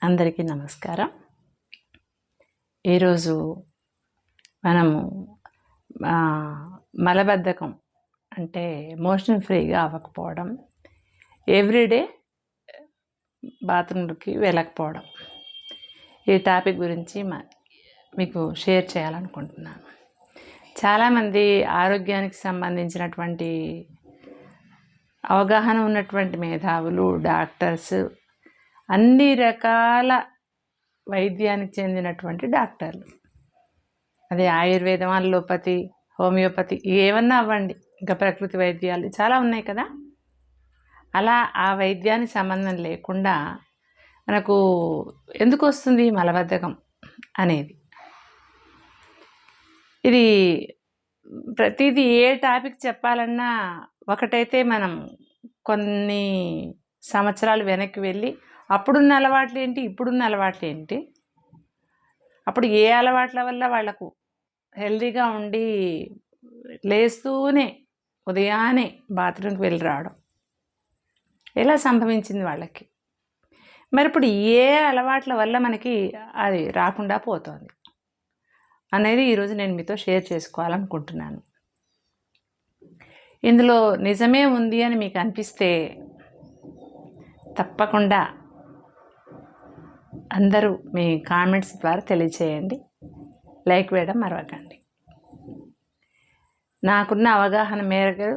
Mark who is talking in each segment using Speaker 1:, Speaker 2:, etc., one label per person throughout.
Speaker 1: అందరికీ నమస్కారం. ఈరోజు మనము మలబద్ధకం అంటే మోషన్ ఫ్రీగా అవ్వకపోవడం, ఎవ్రీడే బాత్రూంకి వెళ్ళకపోవడం, ఈ టాపిక్ గురించి మీకు షేర్ చేయాలనుకుంటున్నాను. చాలామంది ఆరోగ్యానికి సంబంధించినటువంటి అవగాహన ఉన్నటువంటి మేధావులు, డాక్టర్స్, అన్ని రకాల వైద్యానికి చెందినటువంటి డాక్టర్లు, అదే ఆయుర్వేదం, అల్లోపతి, హోమియోపతి, ఏమన్నా అవ్వండి, ఇంకా ప్రకృతి వైద్యాలు చాలా ఉన్నాయి కదా. అలా ఆ వైద్యానికి సంబంధం లేకుండా మనకు ఎందుకు వస్తుంది మలబద్ధకం అనేది? ఇది ప్రతిదీ ఏ టాపిక్ చెప్పాలన్నా ఒకటైతే మనం కొన్ని సంవత్సరాలు వెనక్కి వెళ్ళి అప్పుడున్న అలవాట్లు ఏంటి, ఇప్పుడున్న అలవాట్లు ఏంటి, అప్పుడు ఏ అలవాట్ల వల్ల వాళ్లకు హెల్తీగా ఉండి లేస్తూనే ఉదయాన్నే బాత్రూంకి వెళ్ళి రావడం ఎలా సంభవించింది వాళ్ళకి, మరి ఇప్పుడు ఏ అలవాట్ల వల్ల మనకి అది రాకుండా పోతుంది అనేది ఈరోజు నేను మీతో షేర్ చేసుకోవాలనుకుంటున్నాను. ఇందులో నిజమే ఉంది అని మీకు అనిపిస్తే తప్పకుండా అందరూ మీ కామెంట్స్ ద్వారా తెలియచేయండి. లైక్ వేయడం మరవకండి. నాకున్న అవగాహన మేరకు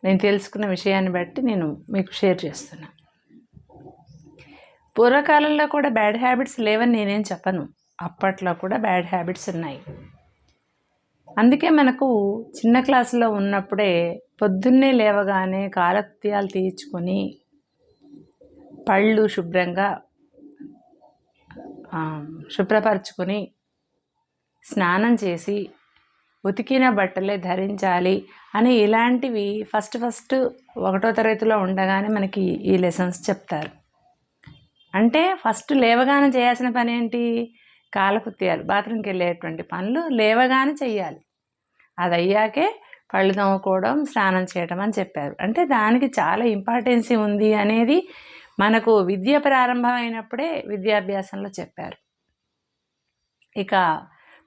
Speaker 1: నేను తెలుసుకున్న విషయాన్ని బట్టి నేను మీకు షేర్ చేస్తున్నాను. పూర్వకాలంలో కూడా బ్యాడ్ హ్యాబిట్స్ లేవని నేనేం చెప్పను, అప్పట్లో కూడా బ్యాడ్ హ్యాబిట్స్ ఉన్నాయి. అందుకే మనకు చిన్న క్లాసులో ఉన్నప్పుడే పొద్దున్నే లేవగానే కాలకృత్యాలు తీర్చుకొని పళ్ళు శుభ్రంగా శుభ్రపరచుకొని స్నానం చేసి ఉతికిన బట్టలే ధరించాలి అని ఇలాంటివి ఫస్ట్ 1వ తరగతిలో ఉండగానే మనకి ఈ లెసన్స్ చెప్తారు. అంటే ఫస్ట్ లేవగానే చేయాల్సిన పని ఏంటి? కాలకృత్యాలు, బాత్రూంకి వెళ్ళేటువంటి పనులు లేవగానే చెయ్యాలి. అది అయ్యాకే పళ్ళు తోముకోవడం, స్నానం చేయడం అని చెప్పారు. అంటే దానికి చాలా ఇంపార్టెన్సీ ఉంది అనేది మనకు విద్య ప్రారంభమైనప్పుడే విద్యాభ్యాసంలో చెప్పారు. ఇక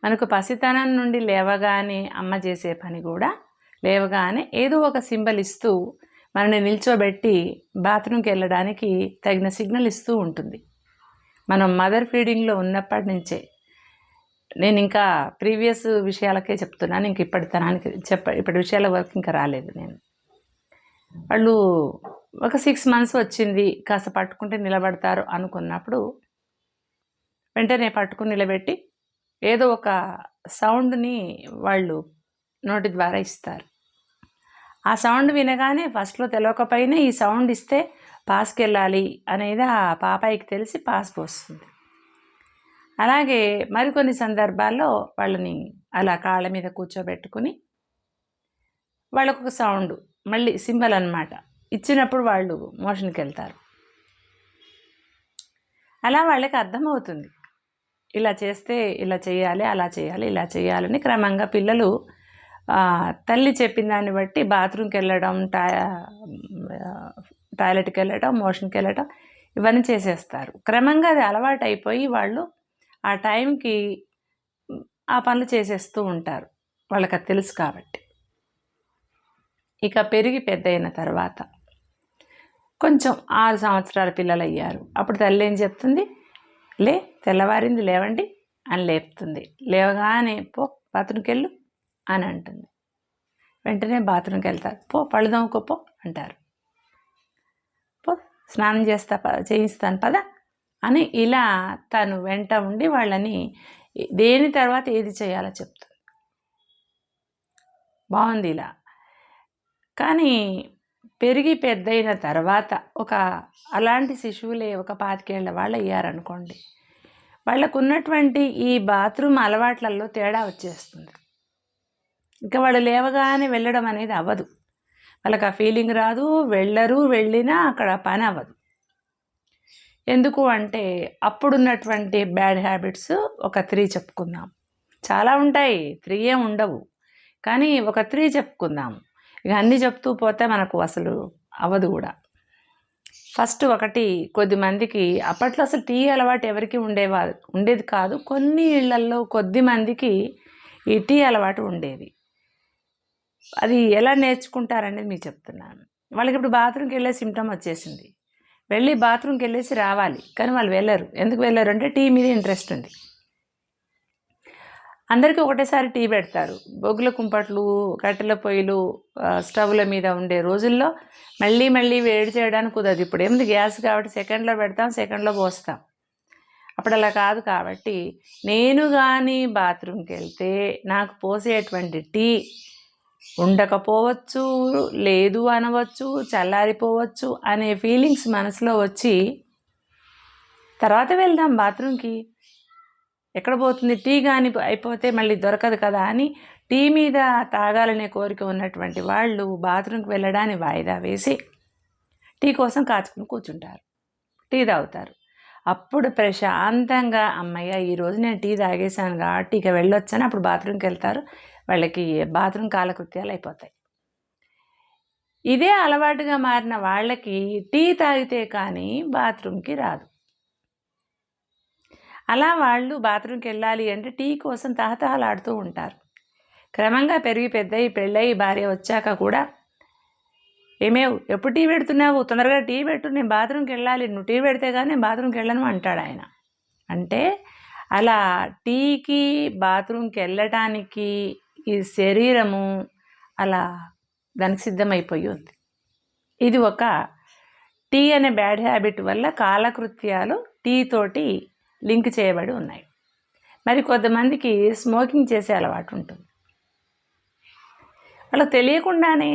Speaker 1: మనకు పసితనం నుండి లేవగానే అమ్మ చేసే పని కూడా లేవగానే ఏదో ఒక సింబల్ ఇస్తూ మనని నిల్చోబెట్టి బాత్రూంకి వెళ్ళడానికి తగిన సిగ్నల్ ఇస్తూ ఉంటుంది. మనం మదర్ ఫీడింగ్లో ఉన్నప్పటి నుంచే, నేను ఇంకా ప్రీవియస్ విషయాలకే చెప్తున్నాను, ఇంక ఇప్పటి విషయాల వరకు ఇంకా రాలేదు నేను. వాళ్ళు ఒక 6 months వచ్చింది, కాస్త పట్టుకుంటే నిలబడతారు అనుకున్నప్పుడు వెంటనే పట్టుకుని నిలబెట్టి ఏదో ఒక సౌండ్ని వాళ్ళు నోటి ద్వారా ఇస్తారు. ఆ సౌండ్ వినగానే ఫస్ట్లో తెలియకపోయినా ఈ సౌండ్ ఇస్తే పాస్కి వెళ్ళాలి అనేది ఆ పాపాయికి తెలిసి పాస్ పోస్తుంది. అలాగే మరికొన్ని సందర్భాల్లో వాళ్ళని అలా కాళ్ళ మీద కూర్చోబెట్టుకుని వాళ్ళకు ఒక సౌండ్, మళ్ళీ సింబల్ అన్నమాట, ఇచ్చినప్పుడు వాళ్ళు మోషన్కి వెళ్తారు. అలా వాళ్ళకి అర్థమవుతుంది, ఇలా చేస్తే ఇలా చేయాలి, అలా చేయాలి, ఇలా చేయాలని. క్రమంగా పిల్లలు తల్లి చెప్పిన దాన్ని బట్టి బాత్రూంకి వెళ్ళడం, టాయిలెట్కి వెళ్ళడం, మోషన్కి వెళ్ళడం ఇవన్నీ చేసేస్తారు. క్రమంగా అది అలవాటు అయిపోయి వాళ్ళు ఆ టైంకి ఆ పనులు చేసేస్తూ ఉంటారు, వాళ్ళకి అది తెలుసు కాబట్టి. ఇక పెరిగి పెద్ద అయిన తర్వాత కొంచెం 6 సంవత్సరాల పిల్లలు అయ్యారు. అప్పుడు తల్లి ఏం చెప్తుంది? తెల్లవారింది లేవండి అని లేపుతుంది. లేవగానే పో బాత్రూంకి వెళ్ళు అని అంటుంది. వెంటనే బాత్రూంకి వెళ్తారు. పళ్ళు తోముకోపో అంటారు. పో స్నానం చేయిస్తాను పద అని ఇలా తను వెంట ఉండి వాళ్ళని దేని తర్వాత ఏది చేయాలో చెప్తుంది. బాగుంది ఇలా. కానీ పెరిగి పెద్దయిన తర్వాత అలాంటి శిశువులే ఒక 25 ఏళ్ల వాళ్ళు అయ్యారనుకోండి, వాళ్ళకు ఉన్నటువంటి ఈ బాత్రూమ్ అలవాట్లలో తేడా వచ్చేస్తుంది. ఇంకా వాళ్ళు లేవగానే వెళ్ళడం అనేది అవ్వదు, వాళ్ళకి ఆ ఫీలింగ్ రాదు, వెళ్ళరు, వెళ్ళినా అక్కడ పని అవ్వదు. ఎందుకు అంటే అప్పుడున్నటువంటి బ్యాడ్ హ్యాబిట్స్ ఒక 3 చెప్పుకుందాం. చాలా ఉంటాయి, 3 ఉండవు, కానీ ఒక 3 చెప్పుకుందాం. ఇక అన్నీ చెప్తూ పోతే మనకు అసలు అవ్వదు కూడా. ఫస్ట్ ఒకటి కొద్దిమందికి అప్పట్లో అసలు టీ అలవాటు ఎవరికి ఉండేది కాదు. కొన్ని ఇళ్లల్లో కొద్ది మందికి ఈ టీ అలవాటు ఉండేది. అది ఎలా నేర్చుకుంటారనేది మీకు చెప్తున్నాను. వాళ్ళకి ఇప్పుడు బాత్రూమ్కి వెళ్ళే సిమ్టమ్ వచ్చేసింది. వెళ్ళి బాత్రూమ్కి వెళ్ళేసి రావాలి, కానీ వాళ్ళు వెళ్ళరు. ఎందుకు వెళ్ళరు అంటే టీ మీద ఇంట్రెస్ట్ ఉంది. అందరికీ ఒకటేసారి టీ పెడతారు. బొగ్గుల కుంపట్లు, కట్టెల పొయ్యిలు, స్టవ్ల మీద ఉండే రోజుల్లో మళ్ళీ మళ్ళీ వేడి చేయడానికి కుదరదు. ఇప్పుడు ఏముంది, గ్యాస్ కాబట్టి సెకండ్లో పెడతాం, సెకండ్లో పోస్తాం. అప్పుడు అలా కాదు. కాబట్టి నేను కానీ బాత్రూమ్కి వెళ్తే నాకు పోసేటువంటి టీ ఉండకపోవచ్చు, లేదు అనవచ్చు, చల్లారిపోవచ్చు అనే ఫీలింగ్స్ మనసులో వచ్చి తర్వాత వెళ్దాం బాత్రూమ్కి, ఎక్కడ పోతుంది, టీ కానీ అయిపోతే మళ్ళీ దొరకదు కదా అని టీ మీద తాగాలనే కోరిక ఉన్నటువంటి వాళ్ళు బాత్రూమ్కి వెళ్ళడాన్ని వాయిదా వేసి టీ కోసం కాచుకుని కూర్చుంటారు, టీ తాగుతారు. అప్పుడు ప్రశాంతంగా అమ్మయ్య ఈరోజు నేను టీ తాగేశాను కాబట్టి ఇక వెళ్ళొచ్చాను, అప్పుడు బాత్రూమ్కి వెళ్తారు. వాళ్ళకి బాత్రూమ్ కాలకృత్యాలు అయిపోతాయి. ఇదే అలవాటుగా మారిన వాళ్ళకి టీ తాగితే కానీ బాత్రూమ్కి రాదు. అలా వాళ్ళు బాత్రూమ్కి వెళ్ళాలి అంటే టీ కోసం తహతహలాడుతూ ఉంటారు. క్రమంగా పెరిగి పెద్దయి పెళ్ళయి భార్య వచ్చాక కూడా ఏమేవు ఎప్పుడు టీ పెడుతున్నావు, తొందరగా టీ పెట్టు, నేను బాత్రూమ్కి వెళ్ళాలి, నువ్వు టీ పెడితే కానీ నేను బాత్రూమ్కి వెళ్ళను అంటాడు ఆయన. అంటే అలా టీకి బాత్రూమ్కి వెళ్ళటానికి ఈ శరీరము అలా దానికి సిద్ధమైపోయి ఉంది. ఇది ఒక టీ అనే బ్యాడ్ హ్యాబిట్ వల్ల కాలకృత్యాలు టీ తోటి లింక్ చేయబడి ఉన్నాయి. మరి కొంతమందికి స్మోకింగ్ చేసే అలవాటు ఉంటుంది. వాళ్ళకు తెలియకుండానే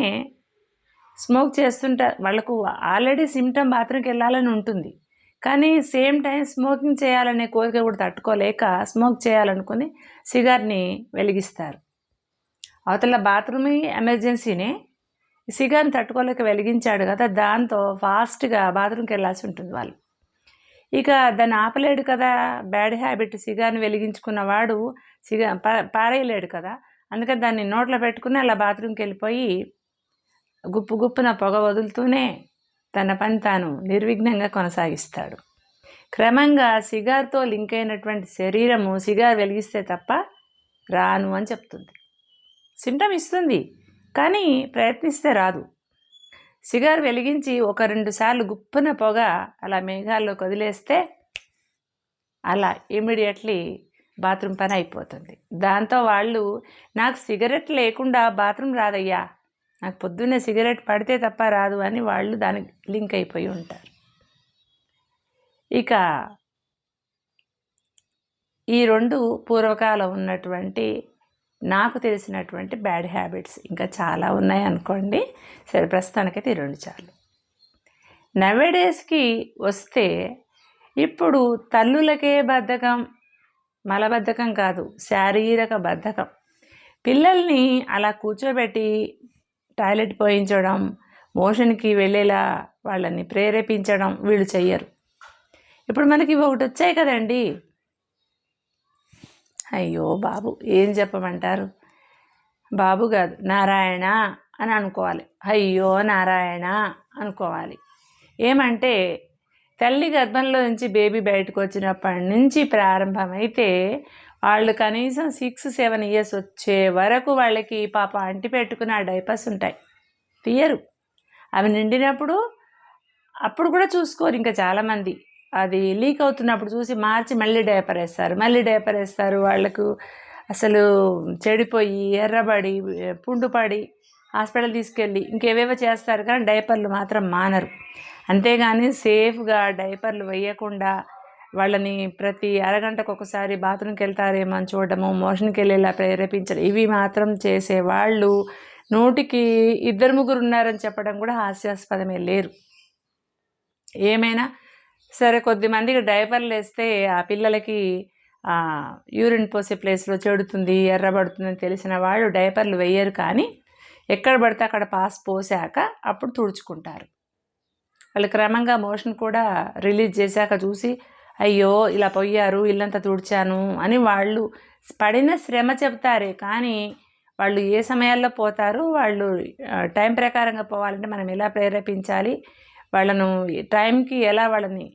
Speaker 1: స్మోక్ చేస్తుంటారు. వాళ్ళకు ఆల్రెడీ సిమ్టమ్ బాత్రూమ్కి వెళ్ళాలని ఉంటుంది, కానీ సేమ్ టైం స్మోకింగ్ చేయాలనే కోరిక కూడా తట్టుకోలేక స్మోక్ చేయాలనుకుని సిగార్ని వెలిగిస్తారు. అవతల బాత్రూమ్ ఎమర్జెన్సీనే, సిగార్ని తట్టుకోలేక వెలిగించాడు కదా, దాంతో ఫాస్ట్గా బాత్రూమ్కి వెళ్ళాల్సి ఉంటుంది వాళ్ళు. ఇక దాన్ని ఆపలేడు కదా, బ్యాడ్ హ్యాబిట్ సిగార్ని వెలిగించుకున్నవాడు పారేయలేడు కదా, అందుకని దాన్ని నోట్లో పెట్టుకుని అలా బాత్రూమ్కి వెళ్ళిపోయి గుప్పు గుప్పున పొగ వదులుతూనే తన పని తాను నిర్విఘ్నంగా కొనసాగిస్తాడు. క్రమంగా సిగార్తో లింక్ అయినటువంటి శరీరము సిగార్ వెలిగిస్తే తప్ప రాను అని చెప్తుంది. సిమ్టమ్ ఇస్తుంది, కానీ ప్రయత్నిస్తే రాదు. సిగార్ వెలిగించి 1-2 సార్లు గుప్పున పొగ అలా మేఘాల్లోకి వదిలేస్తే అలా ఇమీడియట్లీ బాత్రూమ్ పని అయిపోతుంది. దాంతో వాళ్ళు నాకు సిగరెట్ లేకుండా బాత్రూమ్ రాదయ్యా, నాకు పొద్దున్నే సిగరెట్ పడితే తప్ప రాదు అని వాళ్ళు దానికి లింక్ అయిపోయి ఉంటారు. ఇక ఈ 2 పూర్వకాలం ఉన్నటువంటి నాకు తెలిసినటువంటి బ్యాడ్ హ్యాబిట్స్. ఇంకా చాలా ఉన్నాయి అనుకోండి, సరే ప్రస్తుతానికైతే ఈ 2 చాలు. నవేడేస్కి వస్తే ఇప్పుడు తల్లులకే బద్ధకం, మలబద్ధకం కాదు, శారీరక బద్ధకం. పిల్లల్ని అలా కూర్చోబెట్టి టాయిలెట్ పోయించడం, మోషన్కి వెళ్ళేలా వాళ్ళని ప్రేరేపించడం వీళ్ళు చెయ్యరు. ఇప్పుడు మనకి ఒకటి వచ్చాయి కదండి, అయ్యో బాబు ఏం చెప్పమంటారు, బాబు కాదు నారాయణ అని అనుకోవాలి, అయ్యో నారాయణ అనుకోవాలి. ఏమంటే తల్లి గర్భంలో నుంచి బేబీ బయటకు వచ్చినప్పటి నుంచి ప్రారంభమైతే వాళ్ళు కనీసం 6-7 ఇయర్స్ వచ్చే వరకు వాళ్ళకి పాప అంటి పెట్టుకుని ఆ డైపర్స్ ఉంటాయి, తీయరు. అవి నిండినప్పుడు అప్పుడు కూడా చూసుకోరు. ఇంకా చాలామంది అది లీక్ అవుతున్నప్పుడు చూసి మార్చి మళ్ళీ డైపర్ వేస్తారు. వాళ్ళకు అసలు చెడిపోయి ఎర్రబడి పుండుపడి హాస్పిటల్ తీసుకెళ్ళి ఇంకేవేవో చేస్తారు, కానీ డైపర్లు మాత్రం మానరు. అంతేగాని సేఫ్గా డైపర్లు వేయకుండా వాళ్ళని ప్రతి అరగంటకు ఒకసారి బాత్రూమ్కి వెళ్తారేమో అని చూడడము, మోషన్కి వెళ్ళేలా ప్రేరేపించడం, ఇవి మాత్రం చేసేవాళ్ళు 100కి 2-3 ఉన్నారని చెప్పడం కూడా హాస్యాస్పదమే, లేరు. ఏమైనా సరే కొద్దిమందికి డైపర్లు వేస్తే ఆ పిల్లలకి యూరిన్ పోసే ప్లేస్లో చెడుతుంది, ఎర్రబడుతుందని తెలిసిన వాళ్ళు డైపర్లు వేయరు. కానీ ఎక్కడ పడితే అక్కడ పోసాక అప్పుడు తుడుచుకుంటారు. వాళ్ళు క్రమంగా మోషన్ కూడా రిలీజ్ చేశాక చూసి అయ్యో ఇలా పోయారు, ఇల్లంతా తుడిచాను అని వాళ్ళు పడిన శ్రమ చెప్తారే, కానీ వాళ్ళు ఏ సమయాల్లో పోతారు, వాళ్ళు టైం ప్రకారంగా పోవాలంటే మనం ఎలా ప్రేరేపించాలి,
Speaker 2: వాళ్ళను టైంకి ఎలా వాళ్ళని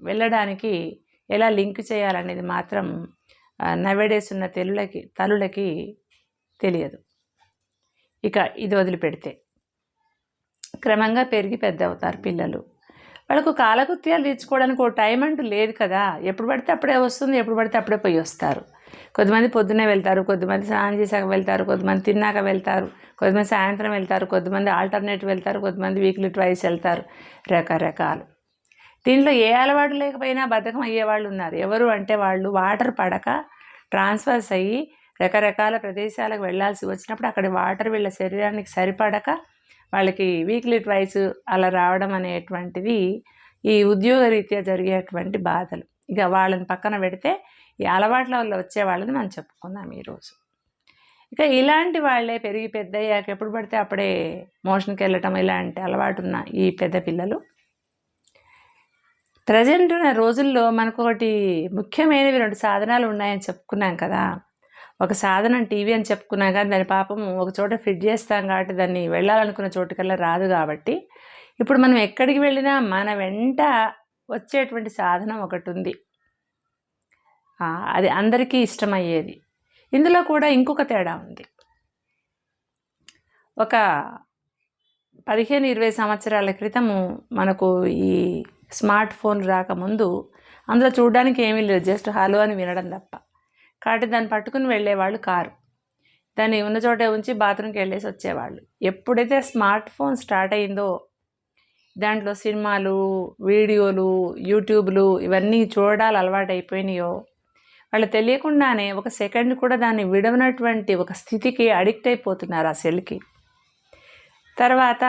Speaker 2: వెళ్ళడానికి ఎలా లింక్ చేయాలనేది మాత్రం నవేడేస్ ఉన్న తల్లులకి తెలియదు. ఇక ఇది వదిలిపెడితే క్రమంగా పెరిగి పెద్ద అవుతారు పిల్లలు. వాళ్ళకు కాలకృత్యాలు తీర్చుకోవడానికి ఒక టైం అంటూ లేదు కదా. ఎప్పుడు పడితే అప్పుడే వస్తుంది, ఎప్పుడు పడితే అప్పుడే పోయి వస్తారు. కొద్దిమంది పొద్దున్నే వెళ్తారు, కొద్దిమంది స్నానం చేశాక వెళ్తారు, కొద్దిమంది తిన్నాక వెళ్తారు, కొద్దిమంది సాయంత్రం వెళ్తారు, కొద్దిమంది ఆల్టర్నేట్ వెళ్తారు, కొద్దిమంది వీక్లీ ట్వైస్ వెళ్తారు. రకరకాలు. దీంట్లో ఏ అలవాటు లేకపోయినా బద్ధకం అయ్యేవాళ్ళు ఉన్నారు. ఎవరు అంటే వాళ్ళు వాటర్ పడక ట్రాన్స్ఫర్స్ అయ్యి రకరకాల ప్రదేశాలకు వెళ్ళాల్సి వచ్చినప్పుడు అక్కడి వాటర్ వీళ్ళ శరీరానికి సరిపడక వాళ్ళకి వీక్లీ ట్వైస్ అలా రావడం అనేటువంటిది ఈ ఉద్యోగ రీత్యా జరిగేటువంటి బాధలు. ఇక వాళ్ళని పక్కన పెడితే ఈ అలవాట్ల వల్ల వచ్చే వాళ్ళని మనం చెప్పుకుందాం ఈరోజు. ఇక ఇలాంటి వాళ్ళే పెరిగి పెద్దయ్యాక ఎప్పుడు పడితే అప్పుడే మోషన్కి వెళ్ళటం ఇలాంటి అలవాటు ఉన్న ఈ పెద్ద పిల్లలు ప్రజెంట్ ఉన్న రోజుల్లో మనకు ఒకటి ముఖ్యమైనవి 2 సాధనాలు ఉన్నాయని చెప్పుకున్నాం కదా. ఒక సాధనం టీవీ అని చెప్పుకున్నాం కానీ దాని పాపం ఒక చోట ఫిట్ చేస్తాం కాబట్టి దాన్ని వెళ్ళాలనుకున్న చోటుకల్లా రాదు. కాబట్టి ఇప్పుడు మనం ఎక్కడికి వెళ్ళినా మన వెంట వచ్చేటువంటి సాధనం ఒకటి ఉంది. అది అందరికీ ఇష్టమయ్యేది. ఇందులో కూడా ఇంకొక తేడా ఉంది. ఒక 15-20 సంవత్సరాల క్రితము మనకు ఈ స్మార్ట్ ఫోన్ రాకముందు అందులో చూడడానికి ఏమీ లేదు, జస్ట్ హలో అని వినడం తప్ప. కాబట్టి దాన్ని పట్టుకుని వెళ్ళేవాళ్ళు కారు, దాన్ని ఉన్న చోటే ఉంచి బాత్రూమ్కి వెళ్ళేసి వచ్చేవాళ్ళు. ఎప్పుడైతే స్మార్ట్ ఫోన్ స్టార్ట్ అయిందో దాంట్లో సినిమాలు, వీడియోలు, యూట్యూబ్లు ఇవన్నీ చూడాలి అలవాటు అయిపోయినాయో వాళ్ళు తెలియకుండానే ఒక సెకండ్ కూడా దాన్ని విడవనటువంటి ఒక స్థితికి అడిక్ట్ అయిపోతున్నారు ఆ సెల్కి. తర్వాత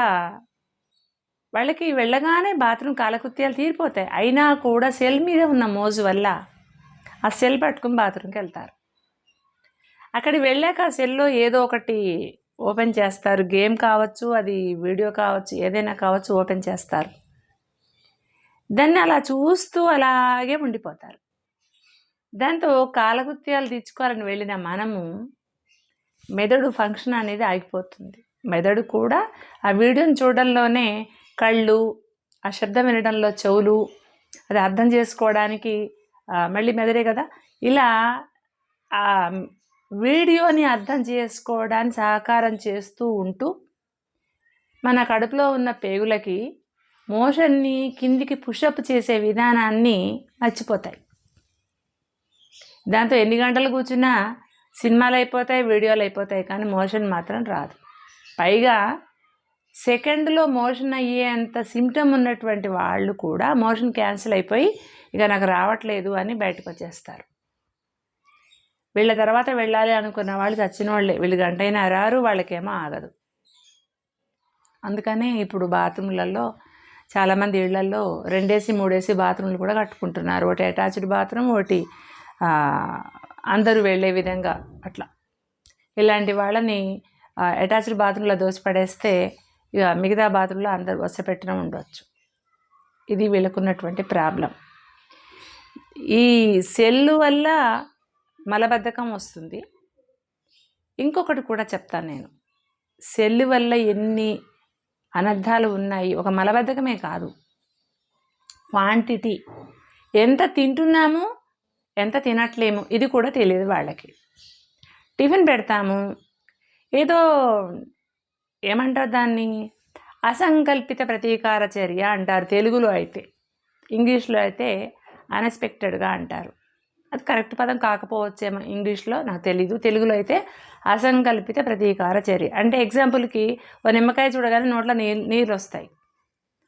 Speaker 2: వాళ్ళకి వెళ్ళగానే బాత్రూమ్ కాలకృత్యాలు తీరిపోతాయి. అయినా కూడా సెల్ మీద ఉన్న మోజు వల్ల ఆ సెల్ పట్టుకుని బాత్రూమ్కి వెళ్తారు. అక్కడికి వెళ్ళాక ఆ సెల్లో ఏదో ఒకటి ఓపెన్ చేస్తారు. గేమ్ కావచ్చు, అది వీడియో కావచ్చు, ఏదైనా కావచ్చు, ఓపెన్ చేస్తారు. దాన్ని అలా చూస్తూ అలాగే ఉండిపోతారు. దాంతో కాలకృత్యాలు తీర్చుకోవాలని వెళ్ళిన మనము మెదడు ఫంక్షన్ అనేది ఆగిపోతుంది. మెదడు కూడా ఆ వీడియోని చూడడంలోనే కళ్ళు, ఆ శబ్దం వినడంలో చెవులు, అది అర్థం చేసుకోవడానికి మళ్ళీ మెదడే కదా, ఇలా ఆ వీడియోని అర్థం చేసుకోవడానికి సహకారం చేస్తూ ఉంటూ మన కడుపులో ఉన్న పేగులకి మోషన్ని కిందికి పుషప్ చేసే విధానాన్ని మర్చిపోతాయి. దాంతో ఎన్ని గంటలు కూర్చున్నా సినిమాలు అయిపోతాయి, వీడియోలు అయిపోతాయి, కానీ మోషన్ మాత్రం రాదు. పైగా సెకండ్లో మోషన్ అయ్యేంత సిమ్టమ్ ఉన్నటువంటి వాళ్ళు కూడా మోషన్ క్యాన్సిల్ అయిపోయి ఇక నాకు రావట్లేదు అని బయటకు వచ్చేస్తారు. వీళ్ళ తర్వాత వెళ్ళాలి అనుకున్న వాళ్ళు చచ్చిన వాళ్ళే. వీళ్ళు గంటైనా రారు, వాళ్ళకేమో ఆగదు. అందుకనే ఇప్పుడు బాత్రూమ్లలో చాలామంది ఇళ్లలో 2-3 బాత్రూమ్లు కూడా కట్టుకుంటున్నారు. ఒకటి అటాచ్డ్ బాత్రూమ్, ఒకటి అందరూ వెళ్ళే విధంగా అట్లా. ఇలాంటి వాళ్ళని అటాచ్డ్ బాత్రూంలో దోసిపడేస్తే ఇక మిగతా బాత్రూంలో అందరూ వసపెట్టిన ఉండవచ్చు. ఇది వీళ్ళకున్నటువంటి ప్రాబ్లం. ఈ సెల్లు వల్ల మలబద్ధకం వస్తుంది. ఇంకొకటి కూడా చెప్తాను నేను. సెల్లు వల్ల ఎన్ని అనర్థాలు ఉన్నాయి. ఒక మలబద్ధకమే కాదు, క్వాంటిటీ, ఎంత తింటున్నాము ఎంత తినట్లేము ఇది కూడా తెలియదు వాళ్ళకి. టిఫిన్ పెడతాము, ఏదో ఏమంటారు దాన్ని, అసంకల్పిత ప్రతీకార చర్య అంటారు తెలుగులో అయితే. ఇంగ్లీష్లో అయితే అన్ఎక్స్పెక్టెడ్గా అంటారు. అది కరెక్ట్ పదం కాకపోవచ్చేమో ఇంగ్లీష్లో, నాకు తెలీదు. తెలుగులో అయితే అసంకల్పిత ప్రతీకార చర్య అంటే ఎగ్జాంపుల్కి ఓ నిమ్మకాయ చూడగానే నోట్లో నీళ్ళు వస్తాయి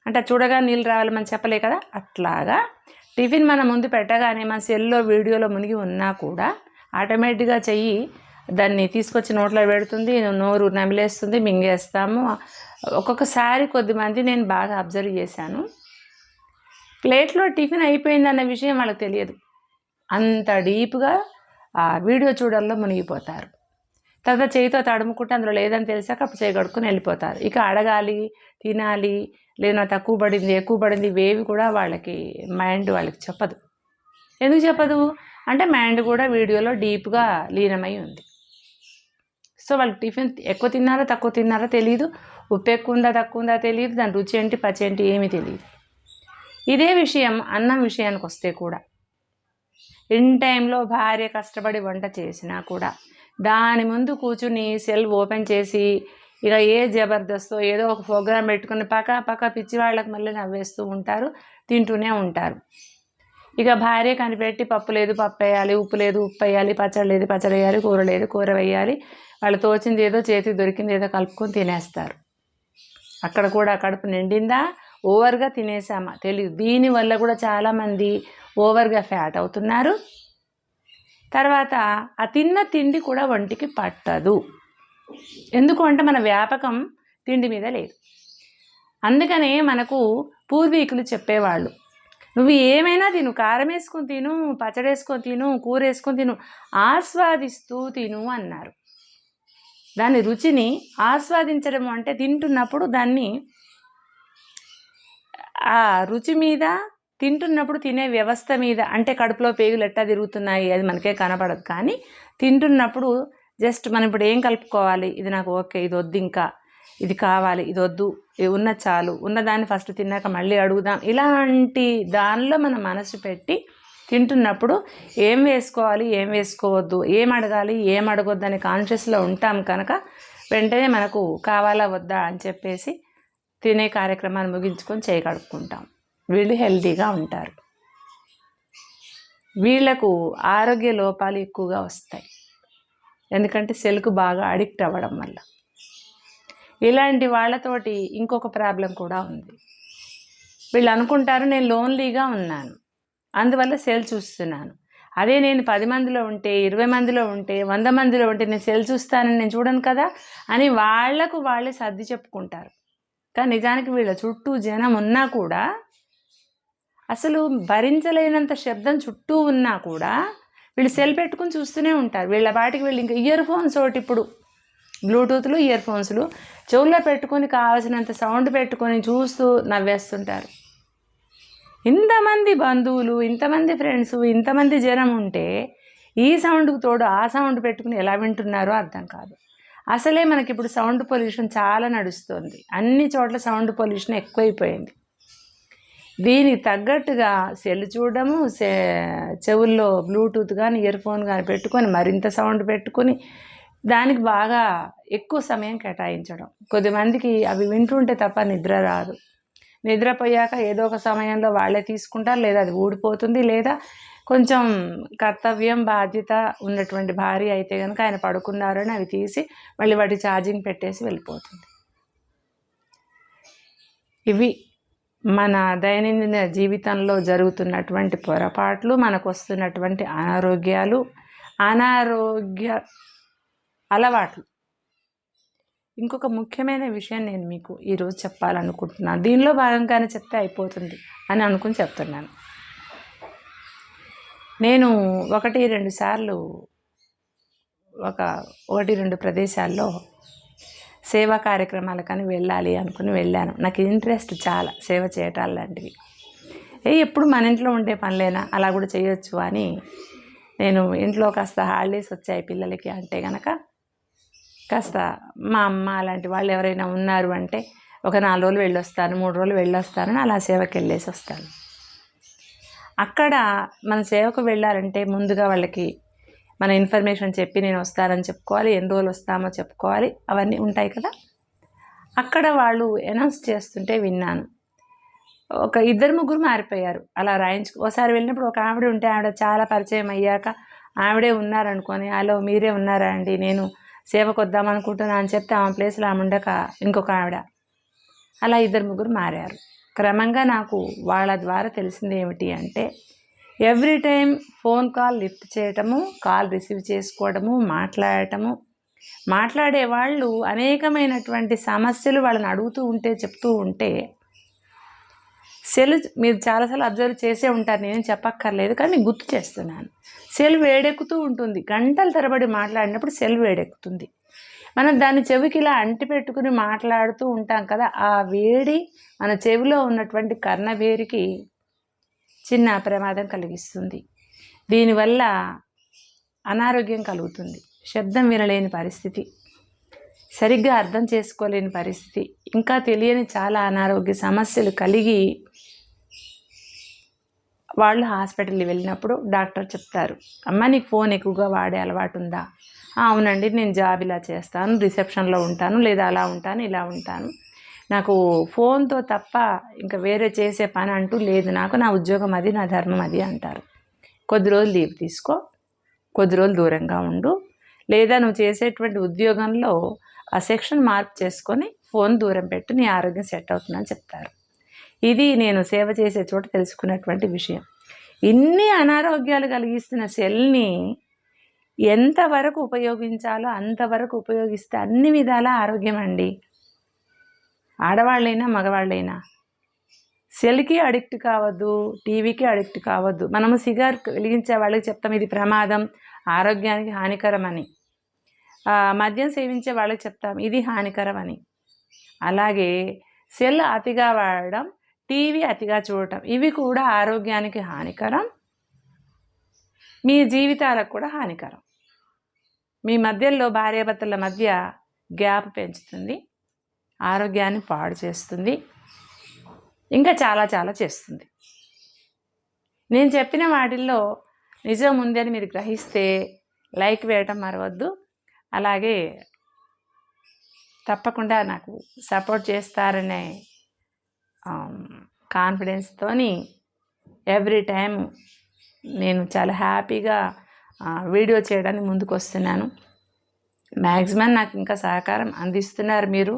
Speaker 2: అంటే చూడగానే నీళ్ళు రావాలి మనం చెప్పలే కదా. అట్లాగా టిఫిన్ మన ముందు పెట్టగానే మన సెల్లో వీడియోలో మునిగి ఉన్నా కూడా ఆటోమేటిక్గా చెయ్యి దాన్ని తీసుకొచ్చి నోట్లో పెడుతుంది, నోరు నమిలేస్తుంది, మింగేస్తాము. ఒక్కొక్కసారి కొద్దిమంది నేను బాగా అబ్జర్వ్ చేశాను, ప్లేట్లో టిఫిన్ అయిపోయిందన్న విషయం వాళ్ళకి తెలియదు. అంత డీప్గా ఆ వీడియో చూడల్లో మునిగిపోతారు. తర్వాత చేయితో తడుముకుంటే అందులో లేదని తెలిసాక అప్పుడు చేయి కడుక్కొని వెళ్ళిపోతారు. ఇక అడగాలి, తినాలి, లేదా తక్కువ పడింది ఎక్కువ పడింది ఇవేవి కూడా వాళ్ళకి మైండ్ వాళ్ళకి చెప్పదు. ఎందుకు చెప్పదు అంటే మైండ్ కూడా వీడియోలో డీప్గా లీనమై ఉంది. సో వాళ్ళు టిఫిన్ ఎక్కువ తిన్నారా తక్కువ తిన్నారా తెలియదు, ఉప్పు ఎక్కువ ఉందా తక్కువ ఉందా తెలియదు, దాని రుచి ఏంటి పచ్చి ఏంటి ఏమీ తెలియదు. ఇదే విషయం అన్నం విషయానికి వస్తే కూడా ఇన్ టైంలో భార్య కష్టపడి వంట చేసినా కూడా దాని ముందు కూర్చుని సెల్ ఓపెన్ చేసి ఇక ఏ జబర్దస్తో ఏదో ఒక ప్రోగ్రాం పెట్టుకుని పక్క పిచ్చి వాళ్ళకి మళ్ళీ నవ్వేస్తూ ఉంటారు, తింటూనే ఉంటారు. ఇక భార్య కనిపెట్టి పప్పు లేదు పప్పు వేయాలి, ఉప్పు లేదు ఉప్పు వేయాలి, పచ్చడి లేదు పచ్చడి వేయాలి, కూర లేదు కూర వేయాలి, వాళ్ళు తోచింది ఏదో చేతికి దొరికింది ఏదో కలుపుకొని తినేస్తారు. అక్కడ కూడా కడుపు నిండిందా ఓవర్గా తినేసామా తెలియదు. దీనివల్ల కూడా చాలామంది ఓవర్గా ఫ్యాట్ అవుతున్నారు. తర్వాత ఆ తిన్న తిండి కూడా ఒంటికి పట్టదు. ఎందుకు అంటే మన వ్యాపకం తిండి మీద లేదు. అందుకనే మనకు పూర్వీకులు చెప్పేవాళ్ళు, నువ్వు ఏమైనా తిను, కారం వేసుకొని తిను, పచ్చడి వేసుకొని తిను, కూర వేసుకొని తిను, ఆస్వాదిస్తూ తిను అన్నారు. దాని రుచిని ఆస్వాదించడం అంటే తింటున్నప్పుడు దాన్ని ఆ రుచి మీద, తింటున్నప్పుడు తినే వ్యవస్థ మీద, అంటే కడుపులో పేగులు ఎట్టా తిరుగుతున్నాయి అది మనకే కనపడదు, కానీ తింటున్నప్పుడు జస్ట్ మనం ఇప్పుడు ఏం కలుపుకోవాలి, ఇది నాకు ఓకే, ఇది వద్దు, ఇంకా ఇది కావాలి, ఇది వద్దు, ఇది ఉన్న చాలు, ఉన్నదాన్ని ఫస్ట్ తిన్నాక మళ్ళీ అడుగుదాం, ఇలాంటి దానిలో మనం మనసు పెట్టి తింటున్నప్పుడు ఏం వేసుకోవాలి ఏం వేసుకోవద్దు, ఏం అడగాలి ఏం అడగొద్దు అనే కాన్షియస్లో ఉంటాం కనుక వెంటనే మనకు కావాలా వద్దా అని చెప్పేసి తినే కార్యక్రమాన్ని ముగించుకొని చేయి కడుక్కుంటాం. వీళ్ళు హెల్తీగా ఉంటారు. వీళ్లకు ఆరోగ్య లోపాలు ఎక్కువగా వస్తాయి, ఎందుకంటే సెల్కు బాగా అడిక్ట్ అవ్వడం వల్ల. ఇలాంటి వాళ్ళతోటి ఇంకొక ప్రాబ్లం కూడా ఉంది. వీళ్ళు అనుకుంటారు నేను లోన్లీగా ఉన్నాను, అందువల్ల సెల్ చూస్తున్నాను. అదే నేను 10 మందిలో ఉంటే, 20 మందిలో ఉంటే, 100 మందిలో ఉంటే నేను సెల్ చూస్తానని నేను చూడను కదా అని వాళ్లకు వాళ్ళే సర్ది చెప్పుకుంటారు. కానీ నిజానికి వీళ్ళ చుట్టూ జనం ఉన్నా కూడా, అసలు భరించలేనంత శబ్దం చుట్టూ ఉన్నా కూడా వీళ్ళు సెల్ పెట్టుకుని చూస్తూనే ఉంటారు. వీళ్ళ పాటికి వీళ్ళు ఇంకా ఇయర్ ఫోన్స్ ఒకటి, ఇప్పుడు బ్లూటూత్లు ఇయర్ ఫోన్స్లు చెవుల్లో పెట్టుకొని కావాల్సినంత సౌండ్ పెట్టుకొని చూస్తూ నవ్వేస్తుంటారు. ఇంతమంది బంధువులు, ఇంతమంది ఫ్రెండ్స్, ఇంతమంది జనం ఉంటే ఈ సౌండ్కు తోడు ఆ సౌండ్ పెట్టుకుని ఎలా వింటున్నారో అర్థం కాదు. అసలే మనకి ఇప్పుడు సౌండ్ పొల్యూషన్ చాలా నడుస్తుంది, అన్ని చోట్ల సౌండ్ పొల్యూషన్ ఎక్కువైపోయింది. దీనికి తగ్గట్టుగా సెల్ చూడడము, చెవుల్లో బ్లూటూత్ కానీ ఇయర్ ఫోన్ కానీ పెట్టుకొని మరింత సౌండ్ పెట్టుకొని దానికి బాగా ఎక్కువ సమయం కేటాయించడం. కొద్దిమందికి అవి వింటుంటే తప్ప నిద్ర రాదు. నిద్రపోయాక ఏదో ఒక సమయంలో వాళ్ళే తీసుకుంటారు, లేదా అది ఊడిపోతుంది, లేదా కొంచెం కర్తవ్యం బాధ్యత ఉన్నటువంటి భార్య అయితే కనుక ఆయన పడుకున్నారని అవి తీసి మళ్ళీ వాటి ఛార్జింగ్ పెట్టేసి వెళ్ళిపోతుంది. ఇవి మన దైనందిన జీవితంలో జరుగుతున్నటువంటి పొరపాట్లు, మనకు వస్తున్నటువంటి అనారోగ్యాలు, అనారోగ్య అలవాట్లు. ఇంకొక ముఖ్యమైన విషయం నేను మీకు ఈరోజు చెప్పాలనుకుంటున్నాను. దీనిలో భాగంగానే చెప్తే అయిపోతుంది అని అనుకుని చెప్తున్నాను. నేను 1-2 సార్లు 1-2 ప్రదేశాల్లో సేవా కార్యక్రమాలకని వెళ్ళాలి అనుకుని వెళ్ళాను. నాకు ఇంట్రెస్ట్ చాలా సేవ చేయటాలు లాంటివి. ఎప్పుడు మన ఇంట్లో ఉండే పనులేనా, అలా కూడా చేయొచ్చు అని నేను ఇంట్లో కాస్త హాలిడేస్ వచ్చాయి పిల్లలకి అంటే కనుక కాస్త మా అమ్మ అలాంటి వాళ్ళు ఎవరైనా ఉన్నారు అంటే ఒక 4 రోజులు వెళ్ళొస్తాను, 3 రోజులు వెళ్ళొస్తానని అలా సేవకి వెళ్ళేసి వస్తాను. అక్కడ మన సేవకు వెళ్ళాలంటే ముందుగా వాళ్ళకి మన ఇన్ఫర్మేషన్ చెప్పి నేను వస్తానని చెప్పుకోవాలి, ఎన్ని రోజులు వస్తామో చెప్పుకోవాలి, అవన్నీ ఉంటాయి కదా. అక్కడ వాళ్ళు అనౌన్స్ చేస్తుంటే విన్నాను. ఒక 2-3 మారిపోయారు అలా ఒకసారి వెళ్ళినప్పుడు ఒక ఆవిడ ఉంటే ఆవిడ చాలా పరిచయం అయ్యాక ఆవిడే ఉన్నారనుకొని, హలో మీరే ఉన్నారా అండి, నేను సేవకు వద్దామనుకుంటున్నా అని చెప్తే ఆమె ప్లేస్లో ఆమె ఉండక ఇంకొక ఆవిడ, అలా 2-3 మారారు. క్రమంగా నాకు వాళ్ళ ద్వారా తెలిసింది ఏమిటి అంటే, every time phone call lift చేయటము, కాల్ రిసీవ్ చేసుకోవడము, మాట్లాడే వాళ్ళు అనేకమైనటువంటి సమస్యలు వాళ్ళని అడుగుతూ ఉంటే చెప్తూ ఉంటే సెల్, మీరు చాలాసార్లు అబ్జర్వ్ చేసే ఉంటారు, నేను చెప్పక్కర్లేదు కానీ మీకు గుర్తు చేస్తున్నాను. సెల్ వేడెక్కుతూ ఉంటుంది, గంటల తరబడి మాట్లాడినప్పుడు సెల్ వేడెక్కుతుంది. మనం దాన్ని చెవికి ఇలా అంటి పెట్టుకుని మాట్లాడుతూ ఉంటాం కదా, ఆ వేడి మన చెవిలో ఉన్నటువంటి కర్ణభేరికి చిన్న ప్రమాదం కలిగిస్తుంది. దీనివల్ల అనారోగ్యం కలుగుతుంది, శబ్దం వినలేని పరిస్థితి, సరిగ్గా అర్థం చేసుకోలేని పరిస్థితి, ఇంకా తెలియని చాలా అనారోగ్య సమస్యలు కలిగి వాళ్ళు హాస్పిటల్కి వెళ్ళినప్పుడు డాక్టర్ చెప్తారు, అమ్మ నీకు ఫోన్ ఎక్కువగా వాడే అలవాటు ఉందా? అవునండి, నేను జాబ్ ఇలా చేస్తాను, రిసెప్షన్లో ఉంటాను, లేదా అలా ఉంటాను, ఇలా ఉంటాను, నాకు ఫోన్తో తప్ప ఇంకా వేరే చేసే పని అంటూ లేదు, నాకు నా ఉద్యోగం అది, నా ధర్మం అది అంటారు. కొద్ది రోజులు లీవ్ తీసుకో, కొద్ది రోజులు దూరంగా ఉండు, లేదా నువ్వు చేసేటువంటి ఉద్యోగంలో ఆ సెక్షన్ మార్పు చేసుకొని ఫోన్ దూరం పెట్టు, నీ ఆరోగ్యం సెట్ అవుతుందని చెప్తారు. ఇది నేను సేవ చేసే చోట తెలుసుకున్నటువంటి విషయం. ఇన్ని అనారోగ్యాలు కలిగిస్తున్న సెల్ని ఎంతవరకు ఉపయోగించాలో అంతవరకు ఉపయోగిస్తే అన్ని విధాల ఆరోగ్యం అండి. ఆడవాళ్ళైనా మగవాళ్ళైనా సెల్కి అడిక్ట్ కావద్దు, టీవీకి అడిక్ట్ కావద్దు. మనము సిగార్ వెలిగించే వాళ్ళకి చెప్తాం ఇది ప్రమాదం, ఆరోగ్యానికి హానికరం అని. మద్యం సేవించే వాళ్ళకి చెప్తాం ఇది హానికరం అని. అలాగే సెల్ అతిగా వాడడం, టీవీ అతిగా చూడటం, ఇవి కూడా ఆరోగ్యానికి హానికరం, మీ జీవితాలకు కూడా హానికరం. మీ మధ్యలో భార్యాభర్తల మధ్య గ్యాప్ పెంచుతుంది, ఆరోగ్యాన్ని పాడు చేస్తుంది, ఇంకా చాలా చాలా చేస్తుంది. నేను చెప్పిన వాటిల్లో నిజం ఉందని మీరు గ్రహిస్తే లైక్ వేయటం మరవద్దు. అలాగే తప్పకుండా నాకు సపోర్ట్ చేస్తారనే కాన్ఫిడెన్స్తోని ఎవ్రీ టైం నేను చాలా హ్యాపీగా వీడియో చేయడానికి ముందుకు వస్తున్నాను. మ్యాక్సిమం నాకు ఇంకా సహకారం అందిస్తున్నారు మీరు,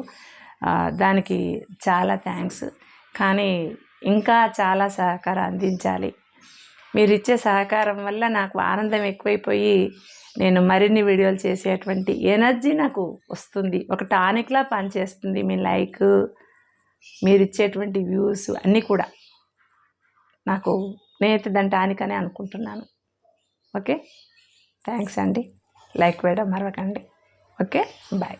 Speaker 2: దానికి చాలా థ్యాంక్స్. కానీ ఇంకా చాలా సహకారం అందించాలి. మీరు ఇచ్చే సహకారం వల్ల నాకు ఆనందం ఎక్కువైపోయి నేను మరిన్ని వీడియోలు చేసేటువంటి ఎనర్జీ నాకు వస్తుంది, ఒక టానిక్లా పనిచేస్తుంది. మీ లైక్, మీరు ఇచ్చేటువంటి వ్యూస్ అన్నీ కూడా నాకు నేనైతే దాని టానిక్ అని అనుకుంటున్నాను. ఓకే, థ్యాంక్స్ అండి. లైక్ వేయడం మరవకండి. Okay, bye.